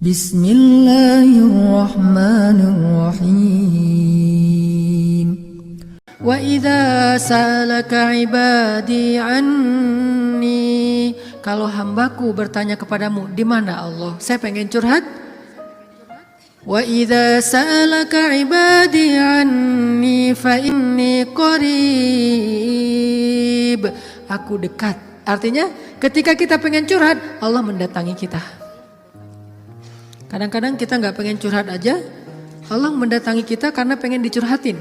Bismillahirrahmanirrahim. Wa idza sa'alaka ibadi anni, kalau hambaku bertanya kepadamu, di mana Allah? Saya pengen curhat. Wa idza sa'alaka ibadi anni fa inni qarib. Aku dekat. Artinya ketika kita pengen curhat, Allah mendatangi kita. Kadang-kadang kita nggak pengen curhat aja, Allah mendatangi kita karena pengen dicurhatin.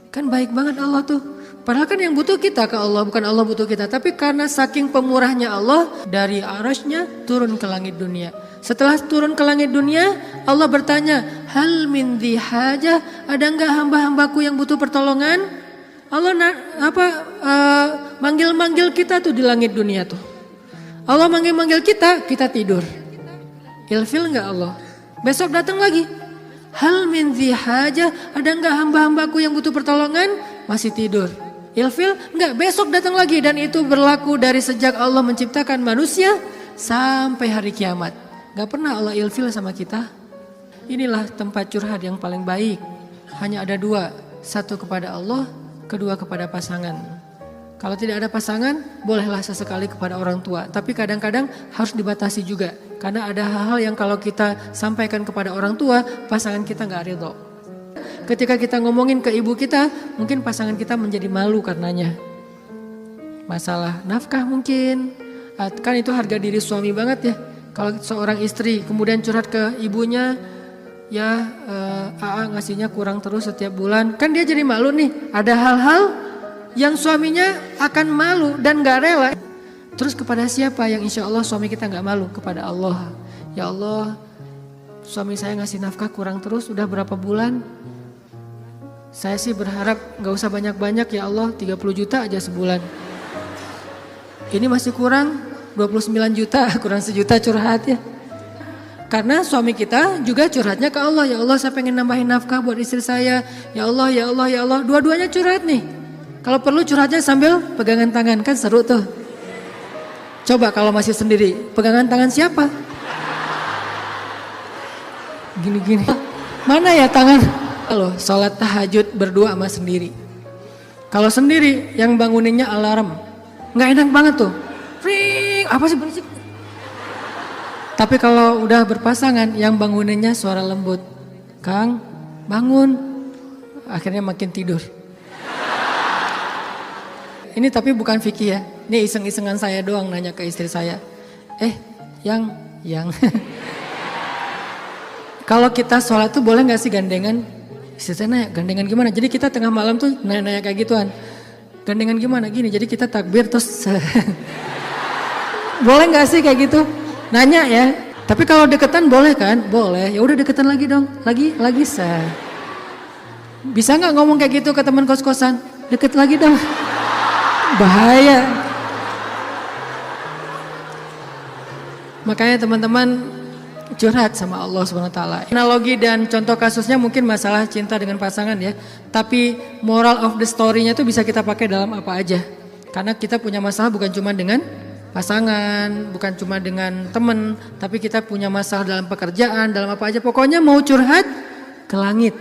Kan baik banget Allah tuh. Padahal kan yang butuh kita ke Allah, bukan Allah butuh kita. Tapi karena saking pemurahnya Allah, dari arasy-Nya turun ke langit dunia. Setelah turun ke langit dunia, Allah bertanya, hal min dhi hajah, ada enggak hamba-hambaku yang butuh pertolongan? Allah manggil-manggil kita tuh di langit dunia tuh. Allah manggil-manggil kita, kita tidur. Ilfil enggak Allah? Besok datang lagi. Hal min dhi hajah, ada enggak hamba-hambaku yang butuh pertolongan? Masih tidur. Ilfil enggak, besok datang lagi. Dan itu berlaku dari sejak Allah menciptakan manusia sampai hari kiamat. Enggak pernah Allah ilfil sama kita. Inilah tempat curhat yang paling baik. Hanya ada dua, satu kepada Allah, kedua kepada pasangan. Kalau tidak ada pasangan, bolehlah sesekali kepada orang tua. Tapi kadang-kadang harus dibatasi juga. Karena ada hal-hal yang kalau kita sampaikan kepada orang tua, pasangan kita gak ridho. Ketika kita ngomongin ke ibu kita, mungkin pasangan kita menjadi malu karenanya. Masalah nafkah mungkin. Kan itu harga diri suami banget ya. Kalau seorang istri kemudian curhat ke ibunya, ya AA ngasihnya kurang terus setiap bulan. Kan dia jadi malu nih. Ada hal-hal yang suaminya akan malu dan gak rela. Terus kepada siapa yang insya Allah suami kita gak malu? Kepada Allah. Ya Allah, suami saya ngasih nafkah kurang terus udah berapa bulan. Saya sih berharap gak usah banyak-banyak ya Allah, 30 juta aja sebulan. Ini masih kurang 29 juta, kurang sejuta curhat ya. Karena suami kita juga curhatnya ke Allah. Ya Allah, saya pengen nambahin nafkah buat istri saya. Ya Allah, ya Allah, ya Allah. Dua-duanya curhat nih. Kalau perlu curhatnya sambil pegangan tangan, kan seru tuh. Coba kalau masih sendiri, pegangan tangan siapa? Gini-gini. Mana ya tangan? Loh, sholat tahajud berdua sama sendiri. Kalau sendiri, yang banguninnya alarm. Nggak enak banget tuh. Ring, apa sih berisik? Tapi kalau udah berpasangan, yang banguninnya suara lembut. Kang, bangun. Akhirnya makin tidur. Ini tapi bukan fikih ya. Ini iseng-isengan saya doang nanya ke istri saya. Yang. Kalau kita sholat tuh boleh gak sih gandengan? Istri saya nanya, gandengan gimana? Jadi kita tengah malam tuh nanya kayak gituan. Gandengan gimana? Gini, jadi kita takbir terus. Boleh gak sih kayak gitu? Nanya ya. Tapi kalau deketan boleh kan? Boleh. Ya udah deketan lagi dong. Lagi sah. Bisa gak ngomong kayak gitu ke teman kos-kosan? Deket lagi dong. Bahaya. Makanya teman-teman curhat sama Allah SWT. Analogi dan contoh kasusnya mungkin masalah cinta dengan pasangan ya. Tapi moral of the story-nya itu bisa kita pakai dalam apa aja. Karena kita punya masalah bukan cuma dengan pasangan, bukan cuma dengan teman, tapi kita punya masalah dalam pekerjaan, dalam apa aja. Pokoknya mau curhat ke langit.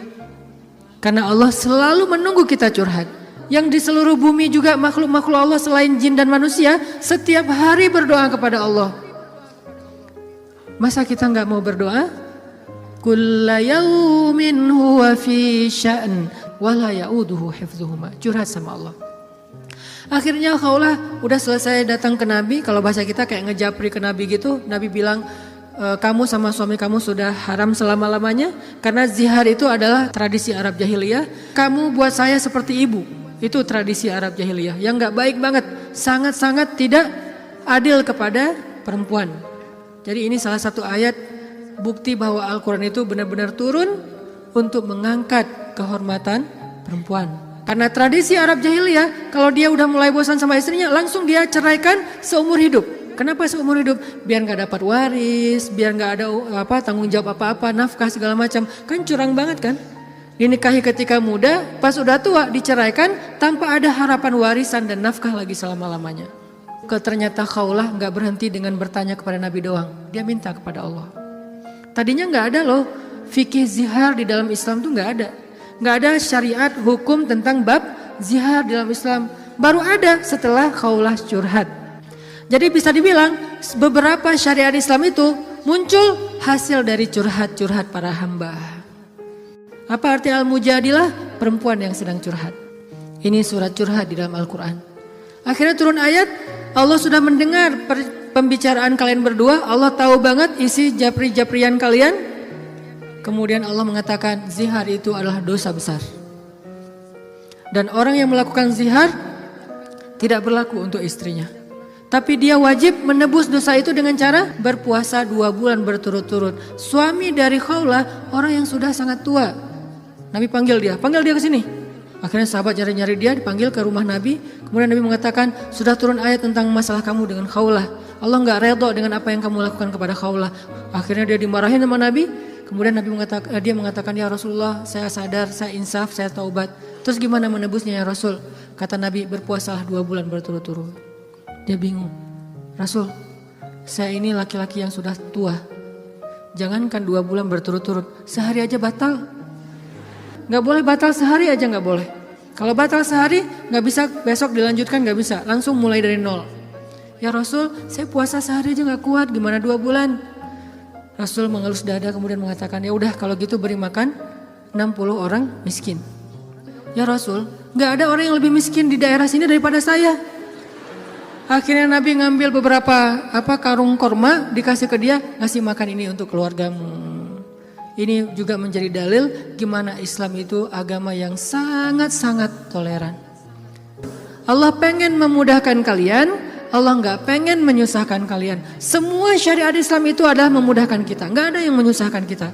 Karena Allah selalu menunggu kita curhat. Yang di seluruh bumi juga makhluk-makhluk Allah selain jin dan manusia setiap hari berdoa kepada Allah. Masa kita nggak mau berdoa? Kulla yaumin huwa fi sya'n wa la ya'uduhu hifdzuhuma. Curhat sama Allah. Akhirnya Khawlah udah selesai datang ke Nabi. Kalau bahasa kita kayak ngejapri ke Nabi gitu. Nabi bilang, kamu sama suami kamu sudah haram selama-lamanya. Karena zihar itu adalah tradisi Arab jahiliyah. Kamu buat saya seperti ibu. Itu tradisi Arab jahiliyah yang gak baik banget. Sangat-sangat tidak adil kepada perempuan. Jadi ini salah satu ayat bukti bahwa Al-Quran itu benar-benar turun untuk mengangkat kehormatan perempuan. Karena tradisi Arab jahiliyah, kalau dia udah mulai bosan sama istrinya, langsung dia ceraikan seumur hidup. Kenapa seumur hidup? Biar gak dapat waris, biar gak ada tanggung jawab apa-apa, nafkah segala macam. Kan curang banget kan? Dinikahi ketika muda, pas udah tua diceraikan tanpa ada harapan warisan dan nafkah lagi selama-lamanya. Ternyata Khawlah gak berhenti dengan bertanya kepada Nabi doang. Dia minta kepada Allah. Tadinya nggak ada loh fikih zihar di dalam Islam tuh nggak ada. Nggak ada syariat hukum tentang bab zihar di dalam Islam. Baru ada setelah khaulah curhat. Jadi bisa dibilang beberapa syariat Islam itu muncul hasil dari curhat-curhat para hamba. Apa arti al-mujadilah? Perempuan yang sedang curhat. Ini surat curhat di dalam Al-Quran. Akhirnya turun ayat, Allah sudah mendengar pembicaraan kalian berdua, Allah tahu banget isi japri-japrian kalian. Kemudian Allah mengatakan zihar itu adalah dosa besar. Dan orang yang melakukan zihar tidak berlaku untuk istrinya. Tapi dia wajib menebus dosa itu dengan cara berpuasa 2 bulan berturut-turut. Suami dari Khawlah orang yang sudah sangat tua. Nabi panggil dia ke sini. Akhirnya sahabat nyari-nyari dia, dipanggil ke rumah Nabi. Kemudian Nabi mengatakan, sudah turun ayat tentang masalah kamu dengan Khawlah. Allah gak redha dengan apa yang kamu lakukan kepada Khawlah. Akhirnya dia dimarahin sama Nabi. Kemudian dia mengatakan, ya Rasulullah, saya sadar, saya insaf, saya taubat. Terus gimana menebusnya ya Rasul? Kata Nabi, berpuasalah 2 bulan berturut-turut. Dia bingung. Rasul, saya ini laki-laki yang sudah tua. Jangankan 2 bulan berturut-turut, sehari aja batal. Gak boleh batal sehari aja gak boleh. Kalau batal sehari gak bisa besok dilanjutkan, gak bisa. Langsung mulai dari nol. Ya Rasul, saya puasa sehari aja gak kuat, gimana 2 bulan? Rasul mengelus dada kemudian mengatakan, ya udah kalau gitu beri makan 60 orang miskin. Ya Rasul, gak ada orang yang lebih miskin di daerah sini daripada saya. Akhirnya Nabi ngambil beberapa karung korma, dikasih ke dia, ngasih makan ini untuk keluargamu. Ini juga menjadi dalil gimana Islam itu agama yang sangat-sangat toleran. Allah pengen memudahkan kalian, Allah nggak pengen menyusahkan kalian. Semua syariat Islam itu adalah memudahkan kita, nggak ada yang menyusahkan kita.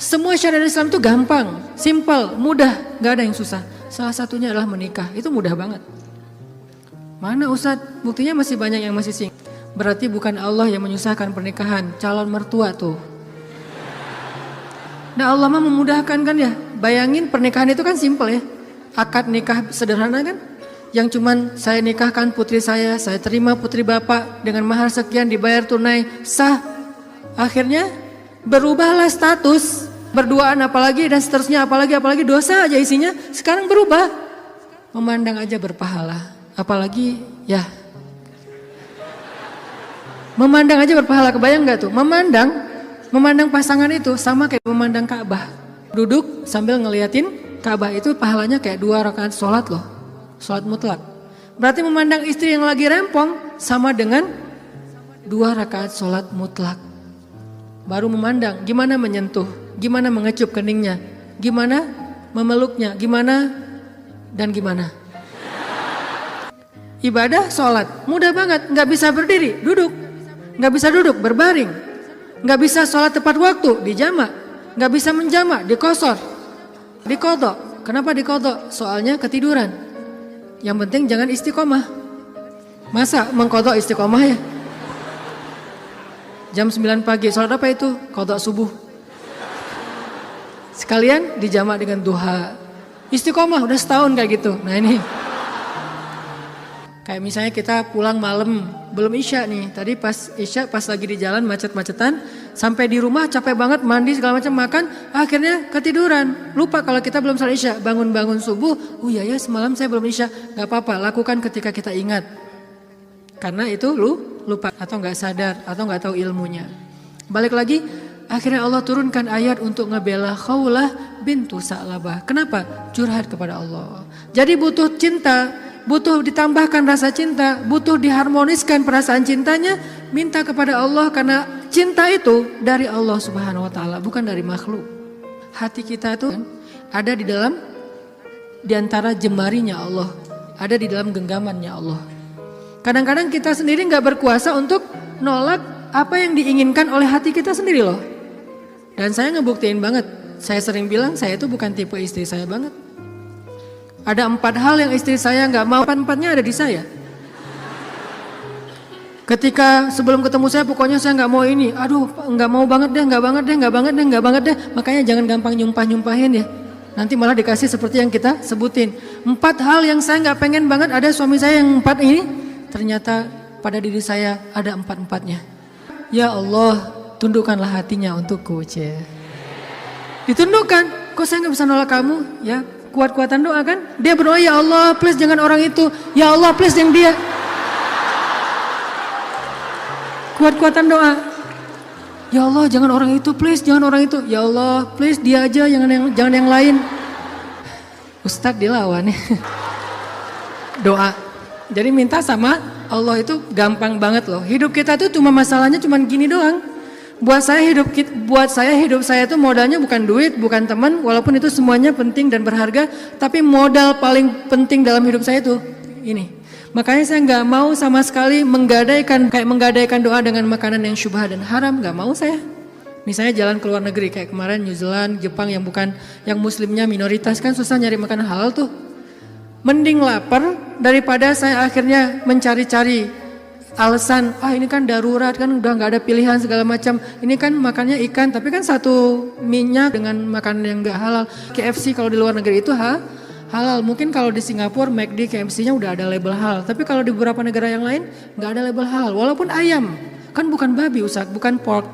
Semua syariat Islam itu gampang, simple, mudah, nggak ada yang susah. Salah satunya adalah menikah, itu mudah banget. Mana Ustadz? Buktinya masih banyak yang masih single. Berarti bukan Allah yang menyusahkan pernikahan, calon mertua tuh. Nah Allah mah memudahkan kan ya. Bayangin pernikahan itu kan simple ya. Akad nikah sederhana kan. Yang cuman saya nikahkan putri saya terima putri bapak dengan mahar sekian dibayar tunai, sah. Akhirnya berubahlah status, berduaan apalagi dan seterusnya apalagi dosa aja isinya. Sekarang berubah. Memandang aja berpahala. Apalagi ya. Memandang aja berpahala, kebayang gak tuh? Memandang pasangan itu sama kayak memandang Ka'bah. Duduk sambil ngeliatin Ka'bah itu pahalanya kayak 2 rakaat sholat loh. Sholat mutlak. Berarti memandang istri yang lagi rempong sama dengan 2 rakaat sholat mutlak. Baru memandang gimana menyentuh, gimana mengecup keningnya, gimana memeluknya, gimana dan gimana. Ibadah sholat mudah banget, gak bisa berdiri, duduk. Gak bisa duduk, berbaring. Gak bisa sholat tepat waktu, dijamak. Gak bisa menjamak, dikosor, dikodok. Kenapa dikodok? Soalnya ketiduran. Yang penting jangan istiqomah. Masa mengkodok istiqomah ya? Jam 9 pagi, sholat apa itu? Kodok subuh. Sekalian dijamak dengan duha. Istiqomah udah setahun kayak gitu. Nah ini. Kayak misalnya kita pulang malam, belum isya nih. Tadi pas isya, pas lagi di jalan macet-macetan, sampai di rumah capek banget, mandi segala macam, makan, akhirnya ketiduran. Lupa kalau kita belum salat isya, bangun-bangun subuh, oh iya ya semalam saya belum isya. Gak apa-apa, lakukan ketika kita ingat. Karena itu lupa atau gak sadar atau gak tahu ilmunya. Balik lagi, akhirnya Allah turunkan ayat untuk ngebela Khawlah bintu Sa'labah. Kenapa? Curhat kepada Allah. Jadi butuh cinta, butuh ditambahkan rasa cinta, butuh diharmoniskan perasaan cintanya, minta kepada Allah karena cinta itu dari Allah Subhanahu wa taala, bukan dari makhluk. Hati kita itu ada di antara jemarinya Allah, ada di dalam genggamannya Allah. Kadang-kadang kita sendiri nggak berkuasa untuk nolak apa yang diinginkan oleh hati kita sendiri loh. Dan saya ngebuktiin banget, saya sering bilang saya itu bukan tipe istri saya banget. Ada 4 hal yang istri saya nggak mau, 4-4-nya ada di saya. Ketika sebelum ketemu saya pokoknya saya nggak mau ini, aduh nggak mau banget deh, nggak banget deh. Makanya jangan gampang nyumpahin ya. Nanti malah dikasih seperti yang kita sebutin. 4 hal yang saya nggak pengen banget ada suami saya yang 4 ini, ternyata pada diri saya ada 4-4-nya. Ya Allah, tundukkanlah hatinya untukku. Ditundukkan, kok saya gak bisa nolak kamu? Ya kuat-kuatan doa kan. Dia berdoa, ya Allah please jangan orang itu, ya Allah please yang dia. Kuat-kuatan doa, ya Allah jangan orang itu please, jangan orang itu, ya Allah please dia aja, jangan yang lain. Ustadz dilawan ya. Doa. Jadi minta sama Allah itu gampang banget loh. Hidup kita tuh cuma masalahnya cuma gini doang. Buat saya hidup saya tuh modalnya bukan duit, bukan teman, walaupun itu semuanya penting dan berharga, tapi modal paling penting dalam hidup saya tuh ini. Makanya saya nggak mau sama sekali menggadaikan doa dengan makanan yang syubhat dan haram, nggak mau saya. Misalnya jalan ke luar negeri kayak kemarin New Zealand, Jepang yang muslimnya minoritas kan susah nyari makanan halal tuh. Mending lapar daripada saya akhirnya mencari-cari alasan, ini kan darurat kan udah nggak ada pilihan segala macam. Ini kan makannya ikan tapi kan satu minyak dengan makanan yang nggak halal. KFC kalau di luar negeri itu halal. Mungkin kalau di Singapura McD KFC-nya udah ada label halal. Tapi kalau di beberapa negara yang lain nggak ada label halal. Walaupun ayam kan bukan babi Ustaz, bukan pork.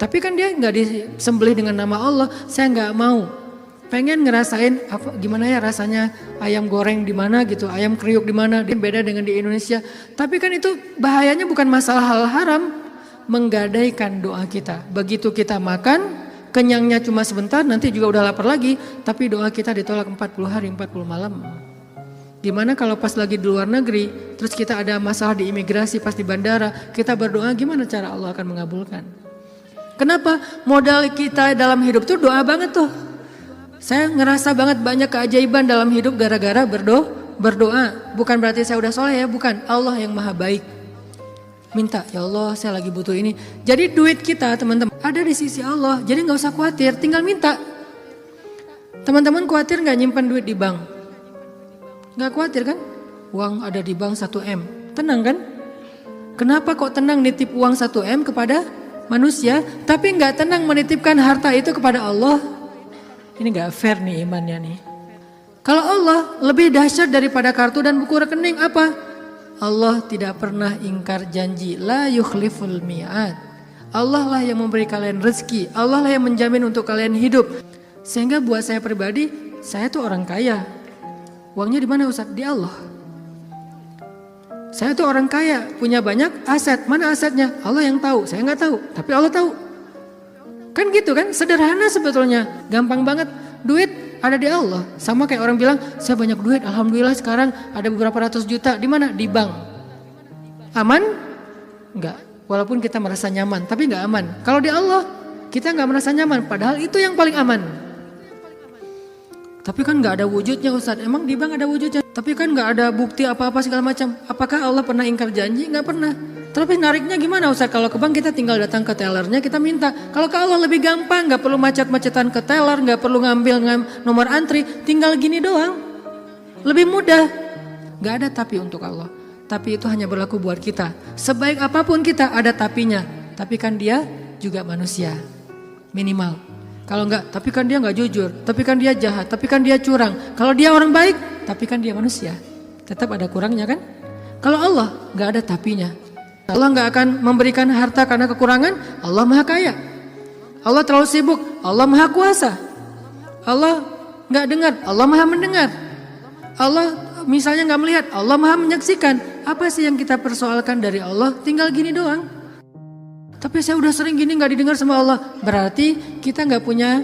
Tapi kan dia nggak disembelih dengan nama Allah. Saya nggak mau. Pengen ngerasain gimana ya rasanya ayam goreng di mana gitu, ayam kriuk di mana, dia beda dengan di Indonesia. Tapi kan itu bahayanya bukan masalah hal haram, menggadaikan doa kita. Begitu kita makan, kenyangnya cuma sebentar, nanti juga udah lapar lagi, tapi doa kita ditolak 40 hari 40 malam. Gimana kalau pas lagi di luar negeri, terus kita ada masalah di imigrasi pas di bandara, kita berdoa gimana cara Allah akan mengabulkan? Kenapa? Modal kita dalam hidup tuh doa banget tuh. Saya ngerasa banget banyak keajaiban dalam hidup gara-gara berdoa. Bukan berarti saya udah soleh ya, bukan. Allah yang maha baik. Minta, ya Allah saya lagi butuh ini. Jadi duit kita teman-teman ada di sisi Allah. Jadi gak usah khawatir, tinggal minta. Teman-teman khawatir gak nyimpan duit di bank? Gak khawatir kan? Uang ada di bank 1M. Tenang kan? Kenapa kok tenang nitip uang 1M kepada manusia, tapi gak tenang menitipkan harta itu kepada Allah? Ini gak fair nih imannya nih. Kalau Allah lebih dahsyat daripada kartu dan buku rekening apa? Allah tidak pernah ingkar janji. La yukhliful mi'ad. Allah lah yang memberi kalian rezeki. Allah lah yang menjamin untuk kalian hidup. Sehingga buat saya pribadi, saya tuh orang kaya. Uangnya di mana Ustaz? Di Allah. Saya tuh orang kaya, punya banyak aset. Mana asetnya? Allah yang tahu. Saya nggak tahu, tapi Allah tahu. Kan gitu kan, sederhana sebetulnya, gampang banget. Duit ada di Allah. Sama kayak orang bilang, saya banyak duit, alhamdulillah sekarang ada beberapa ratus juta. Di mana? Di bank. Aman? Enggak. Walaupun kita merasa nyaman, tapi enggak aman. Kalau di Allah, kita enggak merasa nyaman, padahal itu yang paling aman. Tapi kan enggak ada wujudnya Ustaz. Emang di bank ada wujudnya? Tapi kan enggak ada bukti apa-apa segala macam. Apakah Allah pernah ingkar janji? Enggak pernah. Tapi nariknya gimana Ustaz? Kalau ke bank kita tinggal datang ke tellernya, kita minta. Kalau ke Allah lebih gampang, gak perlu macet-macetan ke teller, gak perlu ngambil nomor antri, tinggal gini doang. Lebih mudah. Gak ada tapi untuk Allah. Tapi itu hanya berlaku buat kita. Sebaik apapun kita ada tapinya. Tapi kan dia juga manusia. Minimal. Kalau enggak, tapi kan dia gak jujur. Tapi kan dia jahat. Tapi kan dia curang. Kalau dia orang baik, tapi kan dia manusia. Tetap ada kurangnya kan? Kalau Allah gak ada tapinya. Allah gak akan memberikan harta karena kekurangan. Allah maha kaya. Allah terlalu sibuk. Allah maha kuasa. Allah gak dengar. Allah maha mendengar. Allah misalnya gak melihat. Allah maha menyaksikan. Apa sih yang kita persoalkan dari Allah? Tinggal gini doang. Tapi saya udah sering gini gak didengar sama Allah. Berarti kita gak punya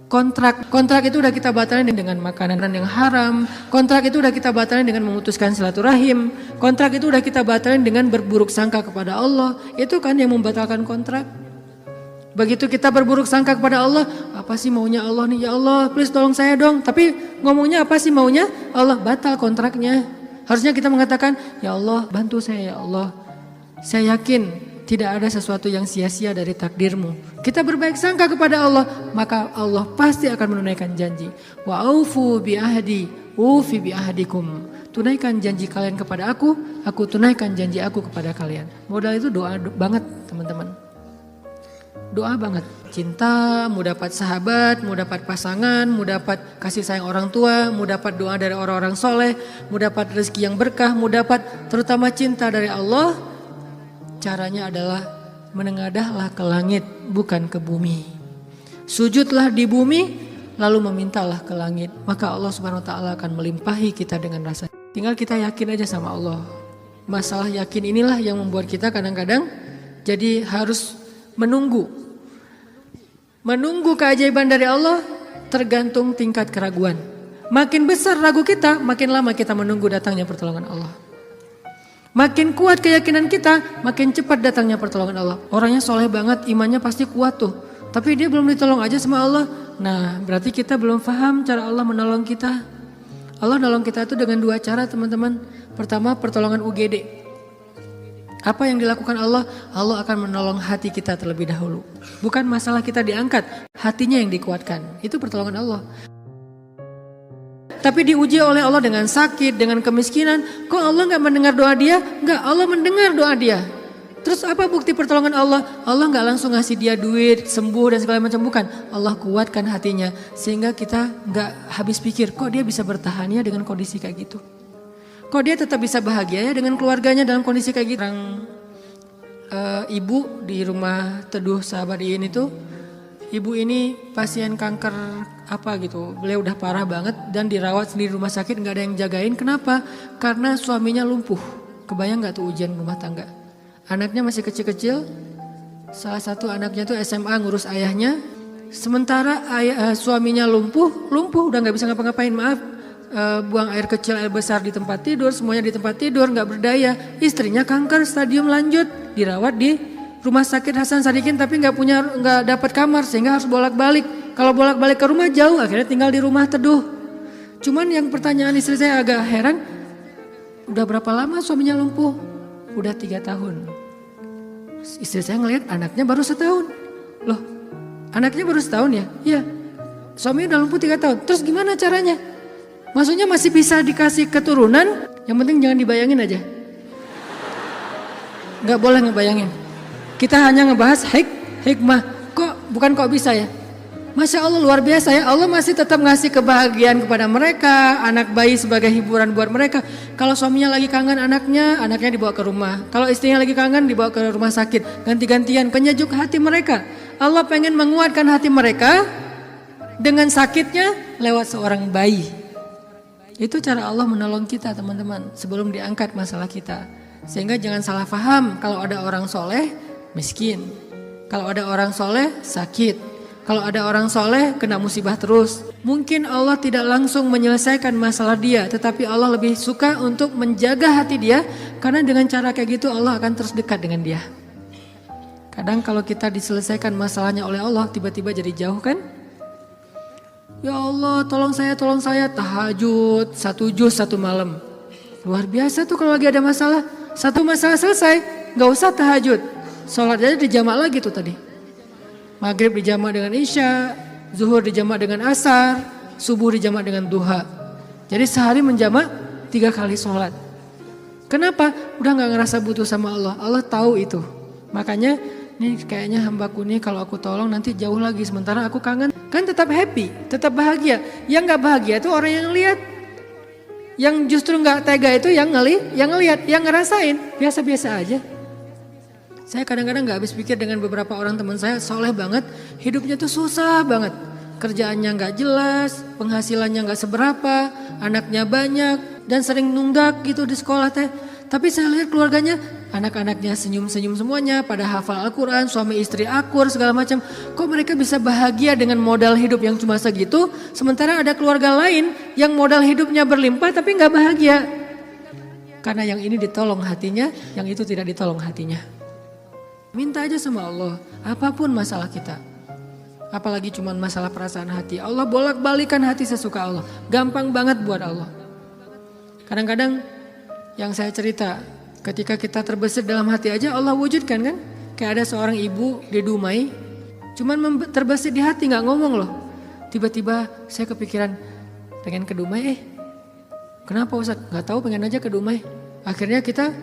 kontrak. Kontrak itu udah kita batalin dengan makanan yang haram. Kontrak itu udah kita batalin dengan memutuskan silaturahim. Kontrak itu udah kita batalin dengan berburuk sangka kepada Allah. Itu kan yang membatalkan kontrak. Begitu kita berburuk sangka kepada Allah, apa sih maunya Allah nih? Ya Allah, please tolong saya dong. Tapi ngomongnya apa sih maunya? Allah, batal kontraknya. Harusnya kita mengatakan, ya Allah bantu saya ya Allah. Saya yakin tidak ada sesuatu yang sia-sia dari takdirmu. Kita berbaik sangka kepada Allah, maka Allah pasti akan menunaikan janji. Wa aufu bi ahdi, ufi bi ahdikum. Tunaikan janji kalian kepada aku tunaikan janji aku kepada kalian. Modal itu doa banget teman-teman. Doa banget. Cinta, mau dapat sahabat, mau dapat pasangan, mau dapat kasih sayang orang tua, mau dapat doa dari orang-orang soleh, mau dapat rezeki yang berkah, mau dapat terutama cinta dari Allah. Caranya adalah menengadahlah ke langit bukan ke bumi. Sujudlah di bumi lalu memintalah ke langit. Maka Allah Subhanahu wa taala akan melimpahi kita dengan rasa. Tinggal kita yakin aja sama Allah. Masalah yakin inilah yang membuat kita kadang-kadang jadi harus menunggu. Menunggu keajaiban dari Allah tergantung tingkat keraguan. Makin besar ragu kita, makin lama kita menunggu datangnya pertolongan Allah. Makin kuat keyakinan kita, makin cepat datangnya pertolongan Allah. Orangnya soleh banget, imannya pasti kuat tuh. Tapi dia belum ditolong aja sama Allah. Nah, berarti kita belum paham cara Allah menolong kita. Allah nolong kita itu dengan dua cara, teman-teman. Pertama, pertolongan UGD. Apa yang dilakukan Allah? Allah akan menolong hati kita terlebih dahulu. Bukan masalah kita diangkat, hatinya yang dikuatkan. Itu pertolongan Allah. Tapi diuji oleh Allah dengan sakit, dengan kemiskinan. Kok Allah gak mendengar doa dia? Enggak, Allah mendengar doa dia. Terus apa bukti pertolongan Allah? Allah gak langsung ngasih dia duit, sembuh dan segala macam. Bukan, Allah kuatkan hatinya. Sehingga kita gak habis pikir, kok dia bisa bertahan ya dengan kondisi kayak gitu. Kok dia tetap bisa bahagia ya dengan keluarganya dalam kondisi kayak gitu. Ibu di rumah Teduh Sahabadiin itu, ibu ini pasien kanker apa gitu. Beliau udah parah banget dan dirawat sendiri di rumah sakit, gak ada yang jagain. Kenapa? Karena suaminya lumpuh. Kebayang gak tuh ujian rumah tangga? Anaknya masih kecil-kecil, salah satu anaknya tuh SMA ngurus ayahnya. Sementara suaminya lumpuh udah gak bisa ngapa-ngapain, maaf. Buang air kecil, air besar di tempat tidur, semuanya di tempat tidur, gak berdaya. Istrinya kanker stadium lanjut, dirawat di rumah sakit Hasan Sadikin tapi gak dapat kamar sehingga harus bolak-balik. Kalau bolak-balik ke rumah jauh, akhirnya tinggal di rumah Teduh. Cuman yang pertanyaan istri saya agak heran, udah berapa lama suaminya lumpuh? Udah 3 tahun. Istri saya ngelihat anaknya baru 1 tahun. Loh, anaknya baru 1 tahun ya? Iya. Suami udah lumpuh 3 tahun. Terus gimana caranya? Maksudnya masih bisa dikasih keturunan? Yang penting jangan dibayangin aja. Gak boleh ngebayangin. Kita hanya ngebahas hikmah. Bukan kok bisa ya? Masya Allah luar biasa ya, Allah masih tetap ngasih kebahagiaan kepada mereka, anak bayi sebagai hiburan buat mereka. Kalau suaminya lagi kangen anaknya dibawa ke rumah. Kalau istrinya lagi kangen dibawa ke rumah sakit, ganti-gantian, penyejuk hati mereka. Allah pengen menguatkan hati mereka dengan sakitnya lewat seorang bayi. Itu cara Allah menolong kita teman-teman sebelum diangkat masalah kita. Sehingga jangan salah paham kalau ada orang soleh miskin, kalau ada orang soleh sakit. Kalau ada orang soleh kena musibah terus. Mungkin Allah tidak langsung menyelesaikan masalah dia, tetapi Allah lebih suka untuk menjaga hati dia. Karena dengan cara kayak gitu Allah akan terus dekat dengan dia. Kadang kalau kita diselesaikan masalahnya oleh Allah, tiba-tiba jadi jauh kan? Ya Allah tolong saya tahajud 1 juz 1 malam. Luar biasa tuh kalau lagi ada masalah. Satu masalah selesai, gak usah tahajud. Sholat aja dijamak lagi tuh tadi. Maghrib dijamak dengan Isya, Zuhur dijamak dengan Asar, Subuh dijamak dengan Duha. Jadi sehari menjamak 3 kali sholat. Kenapa? Udah gak ngerasa butuh sama Allah. Allah tahu itu. Makanya ini kayaknya hambaku nih kalau aku tolong nanti jauh lagi. Sementara aku kangen. Kan tetap happy, tetap bahagia. Yang gak bahagia itu orang yang lihat. Yang justru gak tega itu yang ngelihat, yang ngerasain. Biasa-biasa aja. Saya kadang-kadang gak habis pikir dengan beberapa orang teman saya soleh banget, hidupnya tuh susah banget. Kerjaannya gak jelas, penghasilannya gak seberapa, anaknya banyak dan sering nunggak gitu di sekolah teh. Tapi saya lihat keluarganya, anak-anaknya senyum-senyum semuanya, pada hafal Al-Quran, suami istri akur segala macam. Kok mereka bisa bahagia dengan modal hidup yang cuma segitu, sementara ada keluarga lain yang modal hidupnya berlimpah tapi gak bahagia. Karena yang ini ditolong hatinya, yang itu tidak ditolong hatinya. Minta aja sama Allah, apapun masalah kita. Apalagi cuma masalah perasaan hati. Allah bolak-balikan hati sesuka Allah. Gampang banget buat Allah. Kadang-kadang yang saya cerita, ketika kita terbesit dalam hati aja Allah wujudkan kan. Kayak ada seorang ibu di Dumai, cuman terbesit di hati gak ngomong loh. Tiba-tiba saya kepikiran, pengen ke Dumai Kenapa Ustaz? Gak tahu pengen aja ke Dumai. Akhirnya kita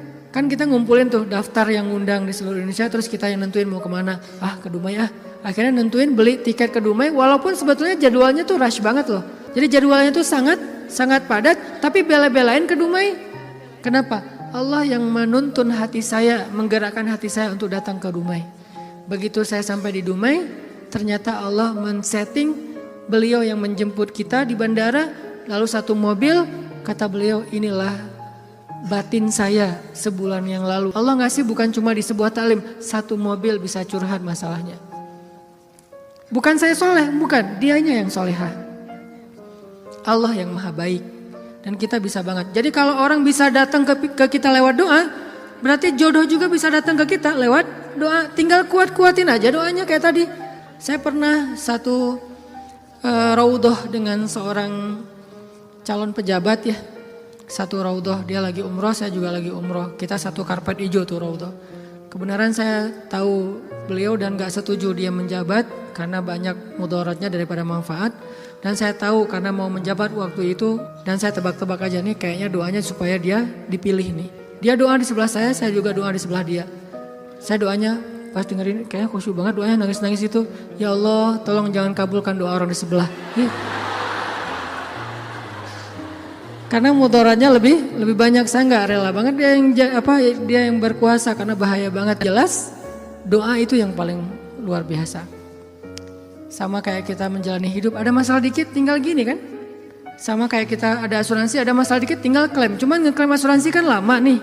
ngumpulin tuh daftar yang ngundang di seluruh Indonesia, terus kita yang nentuin mau kemana. Ke Dumai Akhirnya nentuin beli tiket ke Dumai, walaupun sebetulnya jadwalnya tuh rush banget loh. Jadi jadwalnya tuh sangat padat, tapi bela-belain ke Dumai. Kenapa? Allah yang menuntun hati saya, menggerakkan hati saya untuk datang ke Dumai. Begitu saya sampai di Dumai, ternyata Allah men-setting beliau yang menjemput kita di bandara, lalu satu mobil, kata beliau, inilah batin saya sebulan yang lalu. Allah ngasih bukan cuma di sebuah taklim, satu mobil bisa curhat masalahnya. Bukan saya soleh, bukan, dianya yang solehah. Allah yang maha baik dan kita bisa banget. Jadi kalau orang bisa datang ke kita lewat doa, berarti jodoh juga bisa datang ke kita lewat doa. Tinggal kuat-kuatin aja doanya kayak tadi. Saya pernah satu raudhah dengan seorang calon pejabat ya. Satu raudhah, dia lagi umroh, saya juga lagi umroh. Kita satu karpet hijau tuh raudhah. Kebenaran saya tahu beliau dan gak setuju dia menjabat karena banyak mudaratnya daripada manfaat. Dan saya tahu karena mau menjabat waktu itu, dan saya tebak-tebak aja nih kayaknya doanya supaya dia dipilih nih. Dia doa di sebelah saya juga doa di sebelah dia. Saya doanya pas dengerin kayaknya khusyuk banget doanya, nangis-nangis itu. Ya Allah tolong jangan kabulkan doa orang di sebelah. Karena mudaratnya lebih banyak, saya nggak rela banget dia yang berkuasa karena bahaya banget. Jelas doa itu yang paling luar biasa. Sama kayak kita menjalani hidup, ada masalah dikit tinggal gini kan. Sama kayak kita ada asuransi, ada masalah dikit tinggal klaim. Cuman ngeklaim asuransi kan lama nih.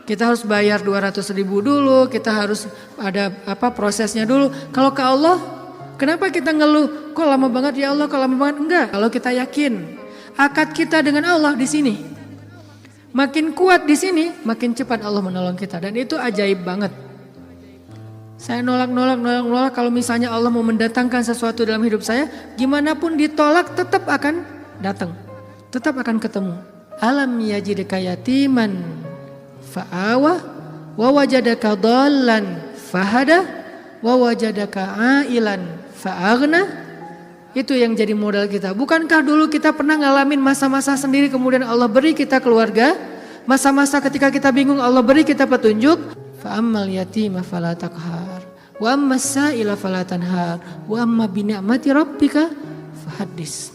Kita harus bayar 200.000 dulu, kita harus ada prosesnya dulu. Kalau ke Allah, kenapa kita ngeluh? Kok lama banget ya Allah, kok lama banget? Enggak, kalau kita yakin akad kita dengan Allah di sini. Makin kuat di sini, makin cepat Allah menolong kita, dan itu ajaib banget. Saya nolak kalau misalnya Allah mau mendatangkan sesuatu dalam hidup saya, gimana pun ditolak tetap akan datang. Tetap akan ketemu. Alam yajidka yatiman fa'awa wa wajadaka dhallan fahada wa wajadaka ailan fa'aghna. Itu yang jadi modal kita. Bukankah dulu kita pernah ngalamin masa-masa sendiri kemudian Allah beri kita keluarga? Masa-masa ketika kita bingung Allah beri kita petunjuk. Fa'ammal yatima fala taqhar wa ammas sa'ila fala tanhar wa amma bi ni'mati rabbika fahaddis.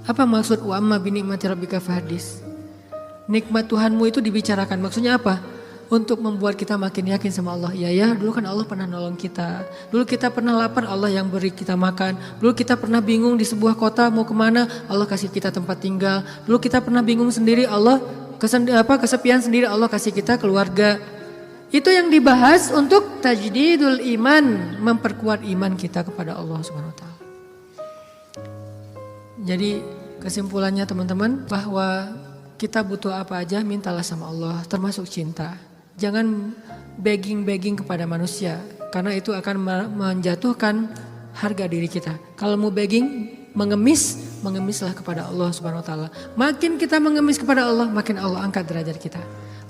Apa maksud wa amma bi ni'mati rabbika fahaddis? Nikmat Tuhanmu itu dibicarakan. Maksudnya apa? Untuk membuat kita makin yakin sama Allah. Ya, dulu kan Allah pernah nolong kita. Dulu kita pernah lapar, Allah yang beri kita makan. Dulu kita pernah bingung di sebuah kota mau kemana, Allah kasih kita tempat tinggal. Dulu kita pernah bingung sendiri, Allah kesepian sendiri, Allah kasih kita keluarga. Itu yang dibahas untuk tajdidul iman, memperkuat iman kita kepada Allah Subhanahu wa taala. Jadi kesimpulannya teman-teman, bahwa kita butuh apa aja mintalah sama Allah, termasuk cinta. Jangan begging kepada manusia, karena itu akan menjatuhkan harga diri kita. Kalau mau begging, mengemislah kepada Allah Subhanahu wa taala. Makin kita mengemis kepada Allah, makin Allah angkat derajat kita.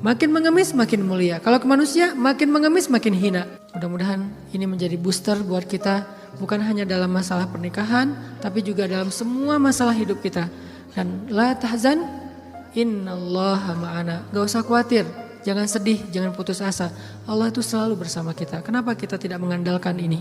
Makin mengemis makin mulia. Kalau ke manusia makin mengemis makin hina. Mudah-mudahan ini menjadi booster buat kita, bukan hanya dalam masalah pernikahan, tapi juga dalam semua masalah hidup kita. Dan la tahzan, innallaha ma'ana. Gak usah khawatir, jangan sedih, jangan putus asa. Allah itu selalu bersama kita. Kenapa kita tidak mengandalkan ini?